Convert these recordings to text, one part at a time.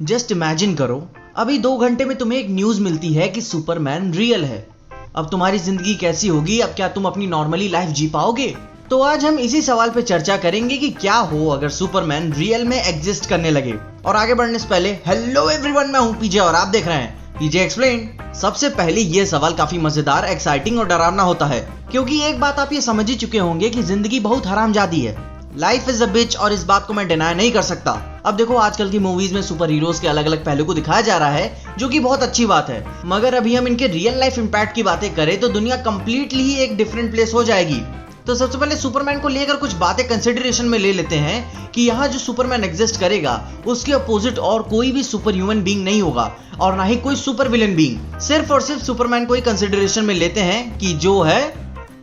Just imagine करो, अभी 2 घंटे में तुम्हें एक न्यूज मिलती है कि सुपरमैन रियल है। अब तुम्हारी जिंदगी कैसी होगी? अब क्या तुम अपनी नॉर्मली लाइफ जी पाओगे? तो आज हम इसी सवाल पे चर्चा करेंगे कि क्या हो अगर सुपरमैन रियल में एग्जिस्ट करने लगे। और आगे बढ़ने से पहले हेलो एवरीवन, मैं हूं पीजे और आप देख रहे हैं पीजे एक्सप्लेन। सबसे पहले ये सवाल काफी मजेदार, एक्साइटिंग और डरावना होता है, क्योंकि एक बात आप ये समझ ही चुके होंगे कि जिंदगी बहुत हरामजादी है। लाइफ इज अ बिच, और इस बात को मैं डिनाई नहीं कर सकता। अब देखो, आजकल की मूवीज में सुपर हीरोज के अलग अलग पहलू को दिखाया जा रहा है, जो कि बहुत अच्छी बात है, मगर अभी हम इनके रियल लाइफ इंपैक्ट की बातें करें तो दुनिया कंप्लीटली ही एक डिफरेंट प्लेस हो जाएगी। तो सबसे पहले सुपरमैन को लेकर कुछ बातें कंसिडरेशन में ले लेते हैं कि यहाँ जो सुपरमैन एग्जिस्ट करेगा उसके अपोजिट और कोई भी सुपर ह्यूमन बीइंग नहीं होगा, और ना ही कोई सुपर विलन बीइंग। सिर्फ और सिर्फ सुपरमैन को ही कंसिडरेशन में लेते हैं कि जो है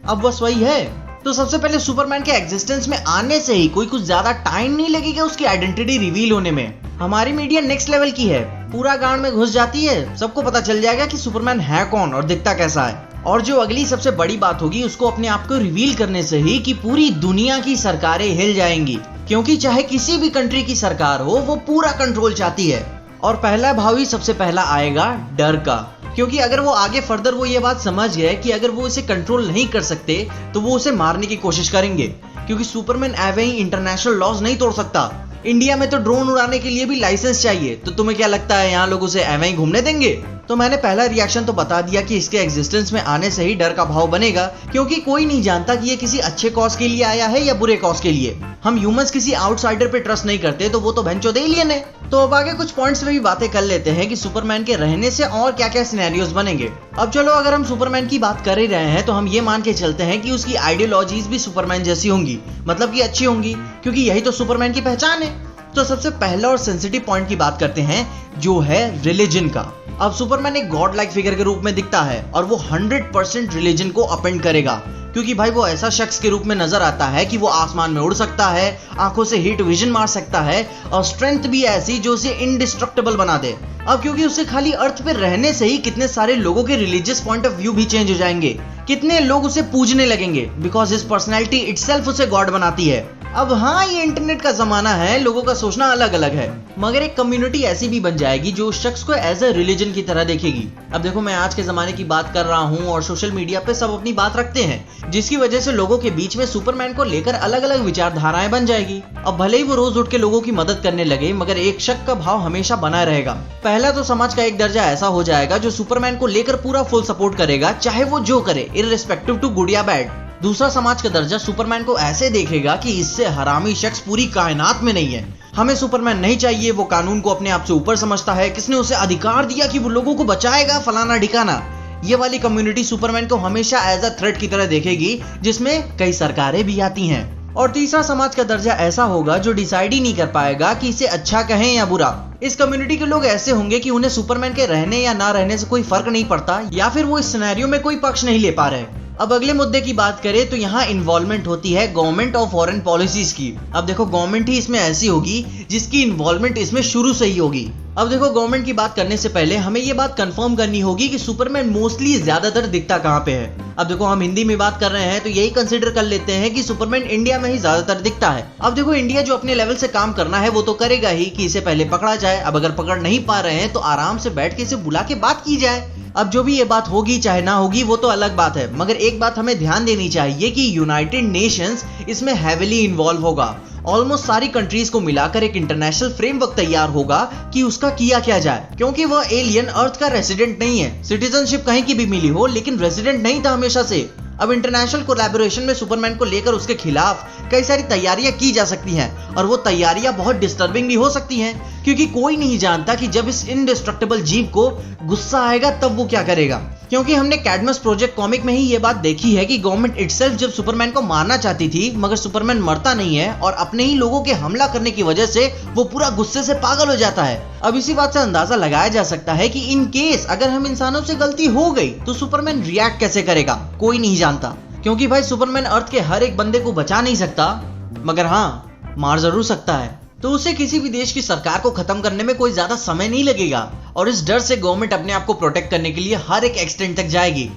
अब बस वही है। तो सबसे पहले सुपरमैन के एग्जिस्टेंस में आने से ही कोई कुछ ज्यादा टाइम नहीं लगेगा उसकी आइडेंटिटी रिवील होने में। हमारी मीडिया नेक्स्ट लेवल की है, पूरा गांड में घुस जाती है, सबको पता चल जाएगा कि सुपरमैन है कौन और दिखता कैसा है। और जो अगली सबसे बड़ी बात होगी, उसको अपने आप को रिवील करने से ही कि पूरी दुनिया की सरकारें हिल जाएंगी, क्योंकि चाहे किसी भी कंट्री की सरकार हो, वो पूरा कंट्रोल चाहती है। और पहला भाव ही सबसे पहला आएगा डर का, क्योंकि अगर वो आगे फर्दर वो ये बात समझ गए कि अगर वो इसे कंट्रोल नहीं कर सकते तो वो उसे मारने की कोशिश करेंगे, क्योंकि सुपरमैन एवे ही इंटरनेशनल लॉज नहीं तोड़ सकता। इंडिया में तो ड्रोन उड़ाने के लिए भी लाइसेंस चाहिए, तो तुम्हें क्या लगता है यहाँ लोग उसे एवे ही घूमने देंगे? तो मैंने पहला रिएक्शन तो बता दिया कि इसके एग्जिस्टेंस में आने से ही डर का भाव बनेगा, क्योंकि कोई नहीं जानता कि ये किसी अच्छे कॉज के लिए आया है या बुरे कॉज के लिए। हम ह्यूमंस किसी आउटसाइडर पे ट्रस्ट नहीं करते, तो वो तो भैंचोद एलियन है। तो अब आगे कुछ पॉइंट्स पे भी बातें कर लेते हैं कि सुपरमैन के रहने से और क्या क्या सिनेरियोज बनेंगे। अब चलो, अगर हम सुपरमैन की बात कर ही रहे हैं तो हम ये मान के चलते हैं कि उसकी आइडियोलॉजीज भी सुपरमैन जैसी होंगी, मतलब कि अच्छी होंगी, क्योंकि यही तो सुपरमैन की पहचान है। तो सबसे पहला और सेंसिटिव पॉइंट की बात करते हैं, जो है रिलीजन का। अब सुपरमैन एक गॉड लाइक फिगर के रूप में दिखता है और वो 100% रिलीजन को अपेंड करेगा, क्योंकि भाई वो ऐसा शख्स के रूप में नजर आता है कि वो आसमान में उड़ सकता है, आंखों से हीट विजन मार सकता है, और स्ट्रेंथ भी ऐसी जो उसे इंडिस्ट्रक्टेबल बना दे। अब क्योंकि उसे खाली अर्थ पे रहने से ही कितने सारे लोगों के रिलीजियस पॉइंट ऑफ व्यू भी चेंज हो जाएंगे, कितने लोग उसे पूजने लगेंगे, बिकॉज हिज पर्सनैलिटी इटसेल्फ उसे गॉड बनाती है। अब हाँ, ये इंटरनेट का जमाना है, लोगों का सोचना अलग अलग है, मगर एक कम्युनिटी ऐसी भी बन जाएगी जो उस शख्स को एज अ रिलीजन की तरह देखेगी। अब देखो, मैं आज के जमाने की बात कर रहा हूँ और सोशल मीडिया पे सब अपनी बात रखते हैं, जिसकी वजह से लोगों के बीच में सुपरमैन को लेकर अलग अलग विचारधाराएं बन जाएगी। अब भले ही वो रोज उठ के लोगों की मदद करने लगे, मगर एक शक का भाव हमेशा बना रहेगा। पहला तो समाज का एक दर्जा ऐसा हो जाएगा जो सुपरमैन को लेकर पूरा फुल सपोर्ट करेगा, चाहे वो जो करे, इररिस्पेक्टिव टू गुड या बैड। दूसरा समाज का दर्जा सुपरमैन को ऐसे देखेगा कि इससे हरामी शख्स पूरी कायनात में नहीं है, हमें सुपरमैन नहीं चाहिए, वो कानून को अपने आप से ऊपर समझता है, किसने उसे अधिकार दिया कि वो लोगों को बचाएगा, फलाना ढिकाना। ये वाली कम्युनिटी सुपरमैन को हमेशा एज अ थ्रेट की तरह देखेगी, जिसमें कई सरकारें भी आती हैं। और तीसरा समाज का दर्जा ऐसा होगा जो डिसाइड ही नहीं कर पाएगा कि इसे अच्छा कहें या बुरा। इस कम्युनिटी के लोग ऐसे होंगे कि उन्हें सुपरमैन के रहने या ना रहने से कोई फर्क नहीं पड़ता, या फिर वो इस सिनेरियो में कोई पक्ष नहीं ले पा रहे। अब अगले मुद्दे की बात करें तो यहाँ इन्वॉल्वमेंट होती है गवर्नमेंट और फॉरेन पॉलिसीज की। अब देखो, गवर्नमेंट ही इसमें ऐसी होगी जिसकी इन्वॉल्वमेंट इसमें शुरू से ही होगी। अब देखो, गवर्नमेंट की बात करने से पहले हमें ये बात कंफर्म करनी होगी कि सुपरमैन मोस्टली ज्यादातर दिखता कहाँ पे है। अब देखो, हम हिंदी में बात कर रहे हैं तो यही कंसिडर कर लेते हैं कि सुपरमैन इंडिया में ही ज्यादातर दिखता है। अब देखो, इंडिया जो अपने लेवल से काम करना है वो तो करेगा ही कि इसे पहले पकड़ा जाए। अब अगर पकड़ नहीं पा रहे हैं तो आराम से बैठ के इसे बुला के बात की जाए। अब जो भी ये बात होगी चाहे ना होगी वो तो अलग बात है, मगर एक बात हमें ध्यान देनी चाहिए कि यूनाइटेड नेशंस इसमें हैविली इन्वॉल्व होगा। ऑलमोस्ट सारी कंट्रीज को मिलाकर एक इंटरनेशनल फ्रेमवर्क तैयार होगा कि उसका किया क्या जाए, क्योंकि वह एलियन अर्थ का रेसिडेंट नहीं है। सिटीजनशिप कहीं की भी मिली हो, लेकिन रेसिडेंट नहीं था हमेशा से। अब इंटरनेशनल कोलैबोरेशन में सुपरमैन को लेकर उसके खिलाफ कई सारी तैयारियां की जा सकती हैं, और वो तैयारियां बहुत डिस्टर्बिंग भी हो सकती हैं, क्योंकि कोई नहीं जानता कि जब इस इनडिस्ट्रक्टेबल जीव को गुस्सा आएगा तब वो क्या करेगा। क्योंकि हमने कैडमस प्रोजेक्ट कॉमिक में ही ये बात देखी है कि गवर्नमेंट इटसेल्फ जब सुपरमैन को मारना चाहती थी, मगर सुपरमैन मरता नहीं है और अपने ही लोगों के हमला करने की वजह से वो पूरा गुस्से से पागल हो जाता है। अब इसी बात से अंदाजा लगाया जा सकता है कि इन केस अगर हम इंसानों से गलती हो गई तो सुपरमैन रिएक्ट कैसे करेगा, कोई नहीं जानता। क्योंकि भाई सुपरमैन अर्थ के हर एक बंदे को बचा नहीं सकता, मगर हाँ, मार जरूर सकता है। तो उसे किसी भी देश की सरकार को खत्म करने में कोई ज्यादा समय नहीं लगेगा, और इस डर से गवर्नमेंट अपने आप को प्रोटेक्ट करने के लिए हर एक एक्सटेंट तक जाएगी।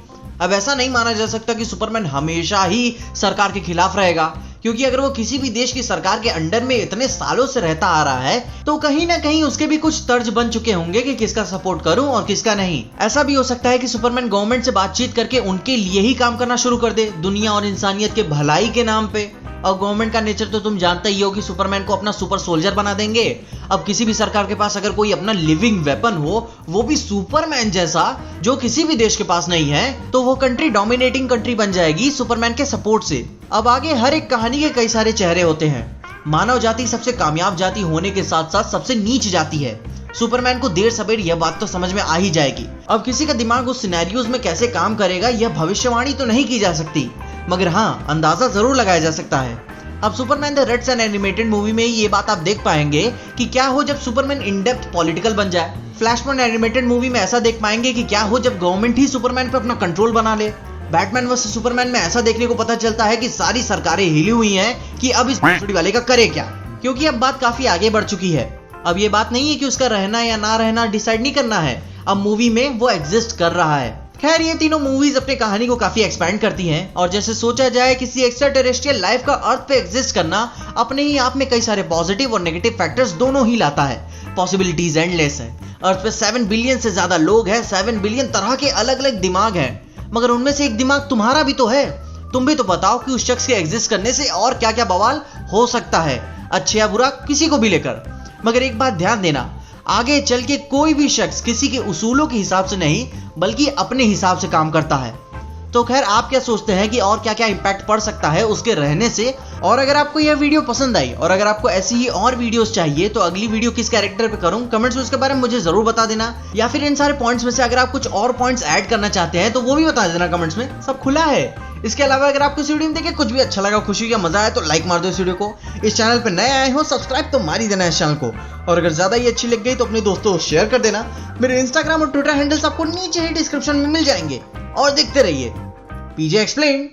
अब ऐसा नहीं माना जा सकता कि सुपरमैन हमेशा ही सरकार के खिलाफ रहेगा, क्योंकि अगर वो किसी भी देश की सरकार के अंडर में इतने सालों से रहता आ रहा है तो कहीं ना कहीं उसके भी कुछ तर्ज बन चुके होंगे कि किसका सपोर्ट करूं और किसका नहीं। ऐसा भी हो सकता है कि सुपरमैन गवर्नमेंट से बातचीत करके उनके लिए ही काम करना शुरू कर दे, दुनिया और इंसानियत के भलाई के नाम पे। और गवर्नमेंट का नेचर तो तुम जानते ही हो कि सुपरमैन को अपना सुपर सोल्जर बना देंगे। अब किसी भी सरकार के पास अगर कोई अपना लिविंग वेपन हो, वो भी सुपरमैन जैसा, जो किसी भी देश के पास नहीं है, तो वो कंट्री डोमिनेटिंग कंट्री बन जाएगी सुपरमैन के सपोर्ट से। अब आगे हर एक कहानी के कई सारे चेहरे होते हैं। मानव जाति सबसे कामयाब जाति होने के साथ साथ सबसे नीच जाति है। सुपरमैन को देर सवेर यह बात तो समझ में आ ही जाएगी। अब किसी का दिमाग उस सिनेरियोज में कैसे काम करेगा यह भविष्यवाणी तो नहीं की जा सकती, मगर हाँ अंदाजा जरूर लगाया जा सकता है। अब Superman the Red Son animated movie में ये बात आप देख पाएंगे कि क्या हो जब सुपरमैन इन डेप्थ पॉलिटिकल बन जाए। फ्लैशपॉइंट एनिमेटेड मूवी में ऐसा देख पाएंगे कि क्या हो जब गवर्नमेंट ही सुपरमैन पर अपना कंट्रोल बना ले। बैटमैन वर्सेस सुपरमैन में ऐसा देखने को पता चलता है कि सारी सरकारें हिली हुई हैं कि अब इस वाले का करे क्या, क्योंकि अब बात काफी आगे बढ़ चुकी है। अब ये बात नहीं है कि उसका रहना या ना रहना डिसाइड नहीं करना है, अब मूवी में वो एग्जिस्ट कर रहा है। खैर ये तीनों मूवीज अपनी कहानी को काफी एक्सपैंड करती हैं और जैसे सोचा जाए किसी एक्स्ट्रा टेरेस्ट्रियल लाइफ का अर्थ पे एग्जिस्ट करना अपने ही आप में कई सारे पॉजिटिव और नेगेटिव फैक्टर्स दोनों ही लाता है। पॉसिबिलिटीज एंडलेस है। अर्थ पे 7 बिलियन से ज्यादा लोग हैं, 7 बिलियन तरह के अलग अलग दिमाग हैं, मगर उनमें से एक दिमाग तुम्हारा भी तो है। तुम भी तो बताओ कि उस शख्स के एग्जिस्ट करने से और क्या क्या बवाल हो सकता है, अच्छे या बुरा किसी को भी लेकर। मगर एक बात ध्यान देना, आगे चल के कोई भी शख्स किसी के उसूलों के हिसाब से नहीं बल्कि अपने हिसाब से काम करता है। तो खैर आप क्या सोचते हैं कि और क्या क्या इंपैक्ट पड़ सकता है उसके रहने से? और अगर आपको यह वीडियो पसंद आई और अगर आपको ऐसी ही और वीडियोस चाहिए तो अगली वीडियो किस कैरेक्टर पे करूं, कमेंट्स में उसके बारे में मुझे जरूर बता देना। या फिर इन सारे पॉइंट्स में से अगर आप कुछ और पॉइंट्स ऐड करना चाहते हैं तो वो भी बता देना कमेंट्स में, सब खुला है। इसके अलावा अगर आपको इस वीडियो में देखे कुछ भी अच्छा लगा, खुशी या मजा आया तो लाइक मार दो इस वीडियो को। इस चैनल पे नए आए हो सब्सक्राइब तो मार ही देना इस चैनल को, और अगर ज्यादा ही अच्छी लग गई तो अपने दोस्तों को शेयर कर देना। मेरे इंस्टाग्राम और ट्विटर हैंडल्स आपको नीचे ही डिस्क्रिप्शन में मिल जाएंगे। और देखते रहिए पीजे एक्सप्लेन।